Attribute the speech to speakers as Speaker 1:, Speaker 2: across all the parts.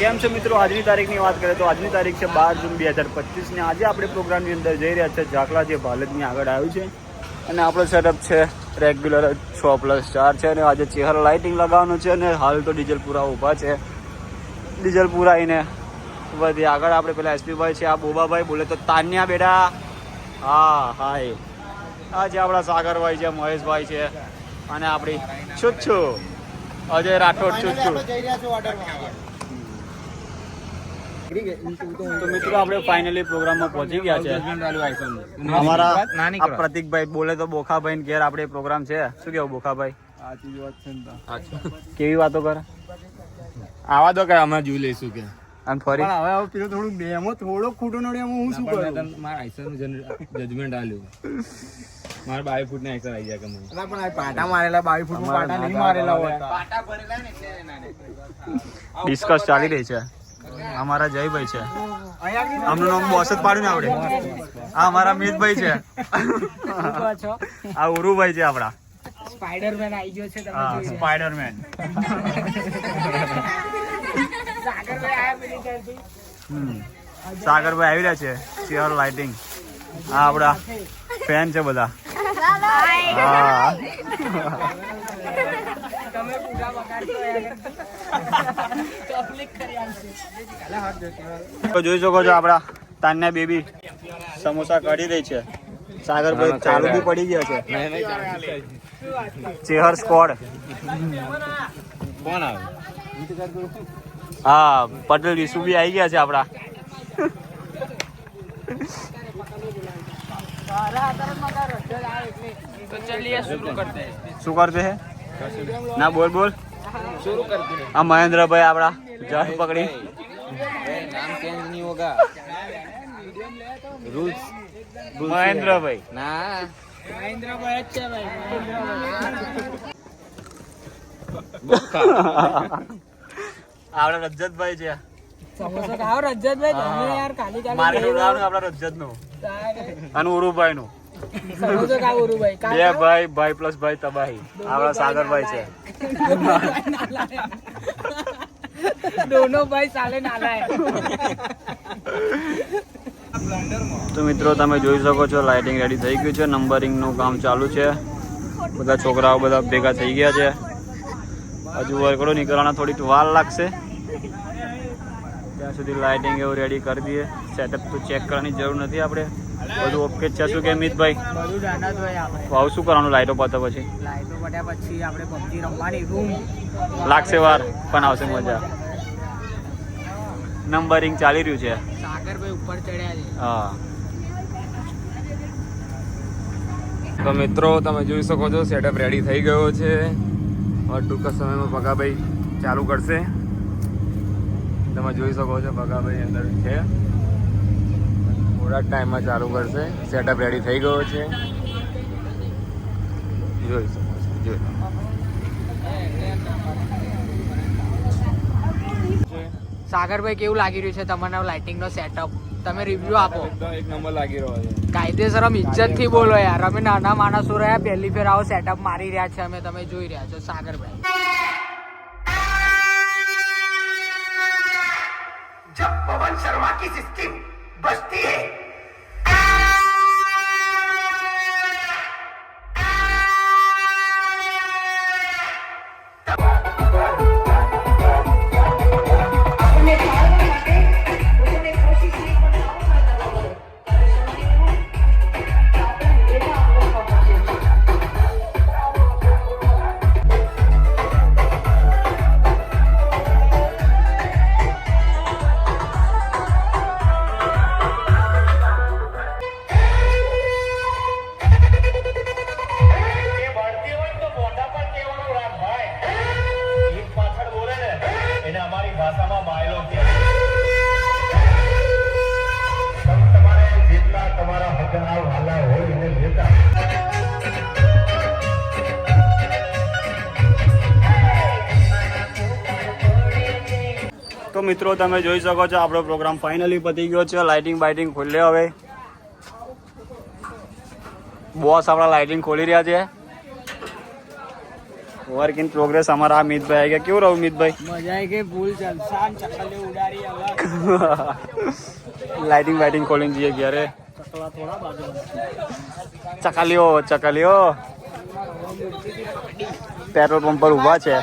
Speaker 1: કેમ છે મિત્રો? આજની તારીખની વાત કરીએ તો આજની તારીખ છે 12 જૂન 2025 ને આજે આપણે પ્રોગ્રામની અંદર જઈ રહ્યા છે ઝાકલા, જે ભાલજની આગળ આવ્યું છે. અને આપણો સેટઅપ છે રેગ્યુલર 6+4 છે અને આજે ચેહર લાઇટિંગ લગાવવાનું છે. અને હાલ તો ડીઝલ પૂરા ઊભા છે. ડીઝલ પૂરાઈને વધી આગળ આપણે પેલા એસપીભાઈ છે, આ બોબાભાઈ બોલે તો તાન્યા બેટા. હા હાય, આ છે આપણા સાગરભાઈ છે, મહેશભાઈ છે અને આપણી છુચ્છુ અજય રાઠોડ છુચ્છુ. તો મિત્રો આપણે ફાઇનલી પ્રોગ્રામમાં પહોંચી ગયા છે. અમારા પ્રતિકભાઈ બોલે તો બોખાભાઈ ઘેર આપણે પ્રોગ્રામ છે. શું કેવું બોખાભાઈ? કેવી વાતો કરે?
Speaker 2: આવા દો કે અમે જોઈ લઈશું કે
Speaker 1: અને ફરી
Speaker 2: હવે પેલું થોડું બેમો થોડો ખોટો નડ્યો હું શું કરું? મારા આઈસરનું જજમેન્ટ આલ્યું. મારા 22 ફૂટના આઈસર આવી ગયા કે મને પણ આ પાટા મારેલા 22 ફૂટમાં પાટા નહીં મારેલા હોતા. પાટા ભરેલા ને એટલે
Speaker 1: ડિસ્કસ ચાલી રહી છે. અમારા જયભાઈ છે, આમનું નામ બોસ જ પાડ્યું ને આવડે. આ અમારા મિતભાઈ છે, આ ઉરુભાઈ છે આપડા
Speaker 3: સ્પાઈડરમેન આવી ગયો છે.
Speaker 1: હા, સ્પાઈડરમેન. સાગરભાઈ આવી રહ્યા છે ચેહર લાઇટિંગ. આ આપડા ફેન છે બધા. હા, તો જોઈ શકો છો આપડા તાન્યા બેબી સમોસા કાઢી રહી છે. સાગરભાઈ ચાલુ બી પડી ગયા છે. ચેહર સ્કોડ.
Speaker 2: કોણ આવે?
Speaker 1: હા, પટેલ વિશુ બી આવી ગયા છે આપડા. શું કરતે હે? ના બોલ બોલ. આ મહેન્દ્રભાઈ આપડા જળ પકડી.
Speaker 2: નામ ચેન્જ નહીં હોગા. રૂલ્સ
Speaker 1: મહેન્દ્રભાઈ
Speaker 2: ના
Speaker 3: મહેન્દ્રભાઈ જ છે ભાઈ.
Speaker 1: આપડા રજતભાઈ છે.
Speaker 3: સમોસા ખાઓ રજતભાઈ. તમે યાર ખાલી
Speaker 1: મારે
Speaker 3: ખાલી
Speaker 1: ઉડાવવાનું આપડા રજત નું અને ઉરુભાઈ નું.
Speaker 3: સમોસા ખાઓ ઉરુભાઈ.
Speaker 1: બે ભાઈ, ભાઈ પ્લસ ભાઈ તબાહી. આપડા સાગરભાઈ છે.
Speaker 3: દોનો ભાઈ સાલે નાલા.
Speaker 1: તો મિત્રો તમે જોઈ શકો છો લાઇટિંગ રેડી થઈ ગયું છે. નંબરિંગ નું કામ ચાલુ છે. બધા છોકરાઓ બધા ભેગા થઈ ગયા છે. હજુ વર્કરો નીકળવાના થોડીક વાર લાગશે. ત્યાં સુધી લાઇટિંગ એવું રેડી કરી દઈએ. સેટઅપ તો ચેક કરવાની જરૂર નથી, આપણે બધું ઓકે છે. શું કે મિતભાઈ?
Speaker 3: બધું જાણા જ હોય આપણે.
Speaker 1: ભાવ શું કરવાનું લાઇટો પતે પછી?
Speaker 3: લાઈટો પડ્યા પછી આપણે પબજી રમવાની રૂમ
Speaker 1: લાગશે વાર પણ આવશે મજા. નંબરિંગ ચાલી રહ્યું છે.
Speaker 3: સાગરભાઈ ઉપર ચડ્યા છે.
Speaker 1: હા,
Speaker 2: તો મિત્રો તમે જોઈ શકો છો સેટઅપ રેડી થઈ ગયો છે. હવે ટૂંક સમયમાં ભગાભાઈ ચાલુ કરશે. તમે જોઈ શકો છો ભગાભાઈ અંદર છે. થોડા ટાઈમમાં ચાલુ કરશે. સેટઅપ રેડી થઈ ગયો છે. જોઈ શકો છો. જોઈ
Speaker 3: સાગરભાઈ કેવું લાગી રહ્યું છે તમને લાઇટિંગ નો સેટઅપ? તમે રિવ્યુ આપો.
Speaker 2: એક નંબર લાગી રહ્યો છે.
Speaker 3: કાયદેસર ઇજ્જત થી બોલો યાર. અમે નાના માણસો રહ્યા, પહેલી ફેર આવો સેટઅપ મારી રહ્યા છે અમે. તમે જોઈ રહ્યા છો સાગરભાઈ.
Speaker 4: जब पवन शर्मा की स्कीम बचती है
Speaker 1: તો મિત્રો તમે જોઈ શકો છો આપણો પ્રોગ્રામ ફાઇનલી પતી ગયો છે. લાઇટિંગ બાઇટિંગ ખોલી હવે. બોસ આપણા લાઇટિંગ ખોલી રહ્યા છે. વર્ક ઇન પ્રોગ્રેસ અમારા અમિતભાઈ આવી ગયા. કેવું રહ્યું અમિતભાઈ?
Speaker 3: મજા આવી ગઈ ફૂલ જલસા ચકલીઓ ઉડાડી હવે
Speaker 1: લાઇટિંગ વાઇટિંગ ખોલીને જઈએ ઘરે. ચકલીઓ પેટ્રોલ પંપ પર ઊભા છે.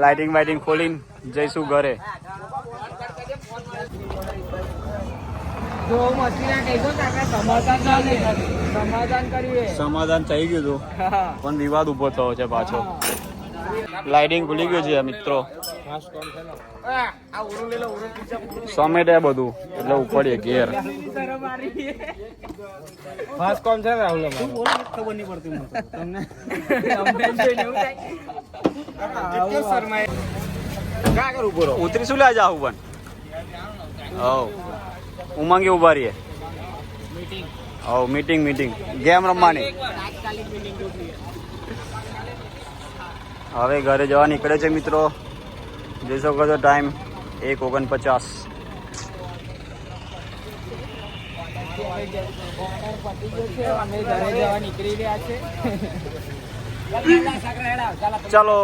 Speaker 1: લાઇટિંગ વાઇટિંગ ખોલીને જઈશું ઘરે.
Speaker 3: જો મસ્તીના કહીશો કાકા સમાધાન કર્યું
Speaker 1: સમાધાન થઈ ગયું હતું પણ વિવાદ ઉભો થયો છે પાછો. લાઇટિંગ ખુલી ગયું છે મિત્રો. સમેટે બધું એટલે ઉપડીએ ઘેર.
Speaker 2: ફાસ્ટ કોમ છે રાહુલ
Speaker 3: ખબર નહીં પડતી તમને
Speaker 1: ઉતરીશું લે જાવ પણ. હવ ઉમંગે ઉભા રહીએ. હવ મીટિંગ ગેમ રમવાની. હવે ઘરે જવા નીકળે છે મિત્રો. જોઈ શકો છો ટાઈમ 1:49.
Speaker 3: અમે ઘરે જવા નીકળી રહ્યા છે
Speaker 1: ચાલો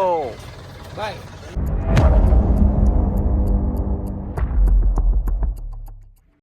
Speaker 3: બાય.